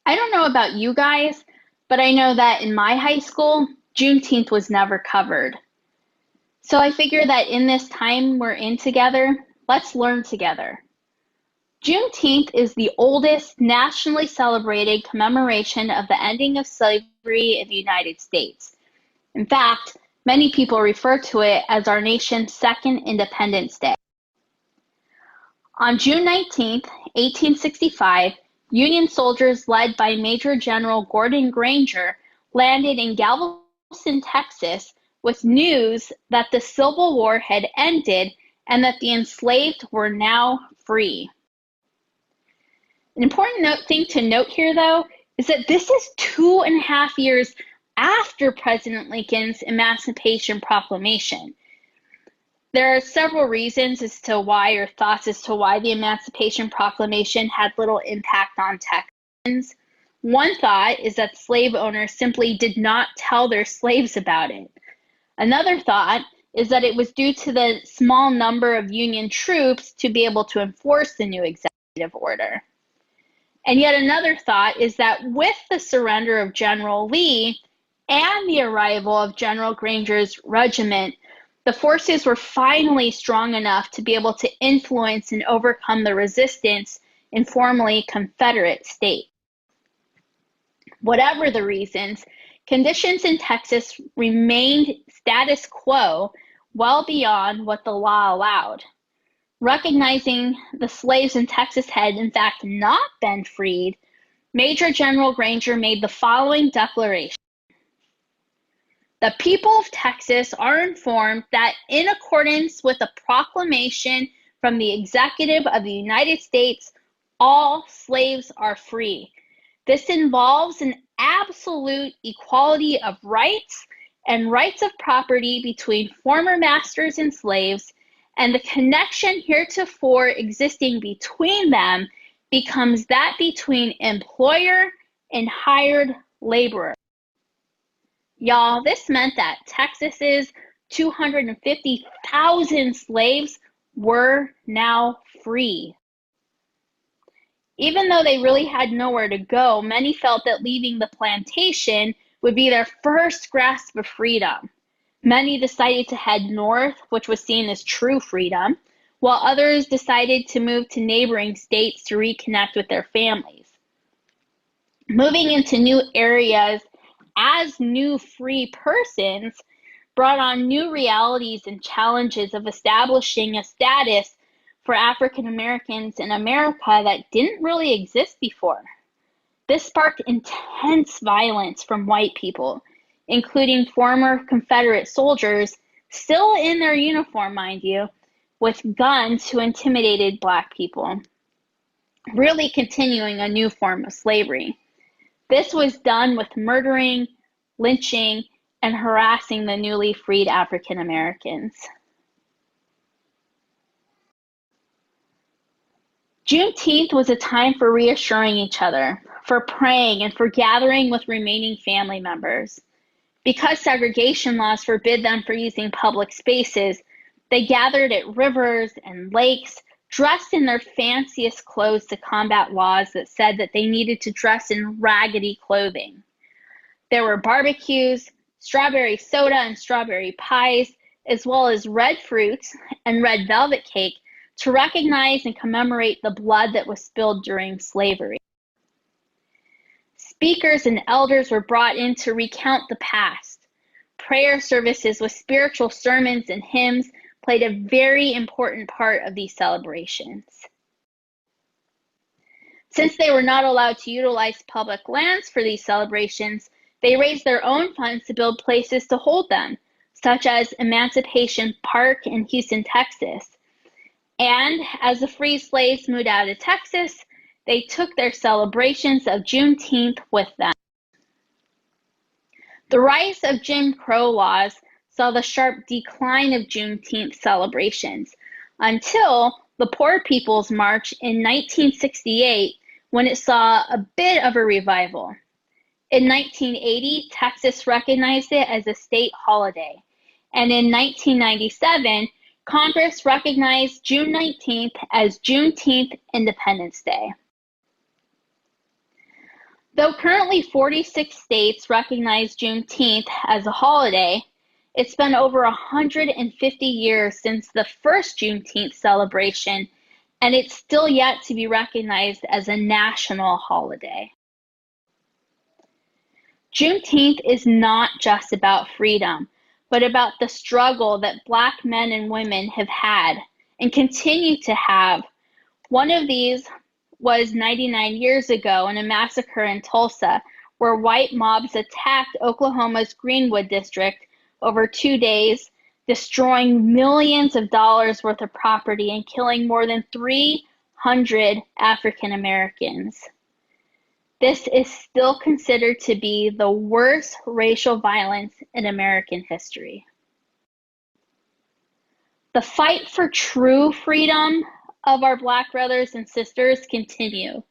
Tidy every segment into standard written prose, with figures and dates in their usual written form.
I don't know about you guys, but I know that in my high school, Juneteenth was never covered. So I figure that in this time we're in together, let's learn together. Juneteenth is the oldest nationally celebrated commemoration of the ending of slavery in the United States. In fact, many people refer to it as our nation's second Independence Day. On June 19, 1865, Union soldiers led by Major General Gordon Granger landed in Galveston, Texas, with news that the Civil War had ended and that the enslaved were now free. An important thing to note here, though, is that this is 2.5 years after President Lincoln's Emancipation Proclamation. There are several reasons as to why, or thoughts as to why, the Emancipation Proclamation had little impact on Texans. One thought is that slave owners simply did not tell their slaves about it. Another thought is that it was due to the small number of Union troops to be able to enforce the new executive order. And yet another thought is that with the surrender of General Lee and the arrival of General Granger's regiment, the forces were finally strong enough to be able to influence and overcome the resistance in formerly Confederate states. Whatever the reasons, conditions in Texas remained status quo well beyond what the law allowed. Recognizing the slaves in Texas had in fact not been freed, Major General Granger made the following declaration. The people of Texas are informed that in accordance with a proclamation from the Executive of the United States, all slaves are free. This involves an absolute equality of rights and rights of property between former masters and slaves, and the connection heretofore existing between them becomes that between employer and hired laborer. Y'all, this meant that Texas's 250,000 slaves were now free. Even though they really had nowhere to go, many felt that leaving the plantation would be their first grasp of freedom. Many decided to head north, which was seen as true freedom, while others decided to move to neighboring states to reconnect with their families. Moving into new areas as new free persons brought on new realities and challenges of establishing a status for African Americans in America that didn't really exist before. This sparked intense violence from white people, including former Confederate soldiers, still in their uniform, mind you, with guns who intimidated Black people, really continuing a new form of slavery. This was done with murdering, lynching, and harassing the newly freed African Americans. Juneteenth was a time for reassuring each other, for praying, and for gathering with remaining family members. Because segregation laws forbid them from using public spaces, they gathered at rivers and lakes, dressed in their fanciest clothes to combat laws that said that they needed to dress in raggedy clothing. There were barbecues, strawberry soda and strawberry pies, as well as red fruits and red velvet cake to recognize and commemorate the blood that was spilled during slavery. Speakers and elders were brought in to recount the past. Prayer services with spiritual sermons and hymns played a very important part of these celebrations. Since they were not allowed to utilize public lands for these celebrations, they raised their own funds to build places to hold them, such as Emancipation Park in Houston, Texas. And as the free slaves moved out of Texas, they took their celebrations of Juneteenth with them. The rise of Jim Crow laws saw the sharp decline of Juneteenth celebrations until the Poor People's March in 1968, when it saw a bit of a revival. In 1980, Texas recognized it as a state holiday, and in 1997, Congress recognized June 19th as Juneteenth Independence Day. Though currently 46 states recognize Juneteenth as a holiday, it's been over 150 years since the first Juneteenth celebration, and it's still yet to be recognized as a national holiday. Juneteenth is not just about freedom, but about the struggle that Black men and women have had and continue to have. One of these was 99 years ago in a massacre in Tulsa, where white mobs attacked Oklahoma's Greenwood district over 2 days, destroying millions of dollars worth of property and killing more than 300 African Americans. This is still considered to be the worst racial violence in American history. The fight for true freedom of our Black brothers and sisters continue,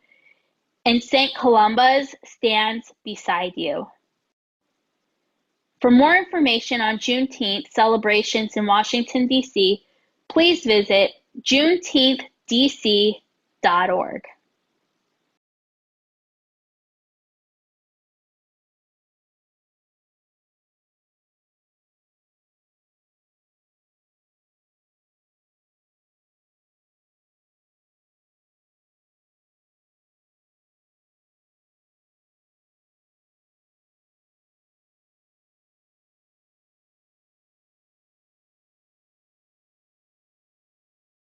and St. Columba's stands beside you. For more information on Juneteenth celebrations in Washington, D.C., please visit juneteenthdc.org.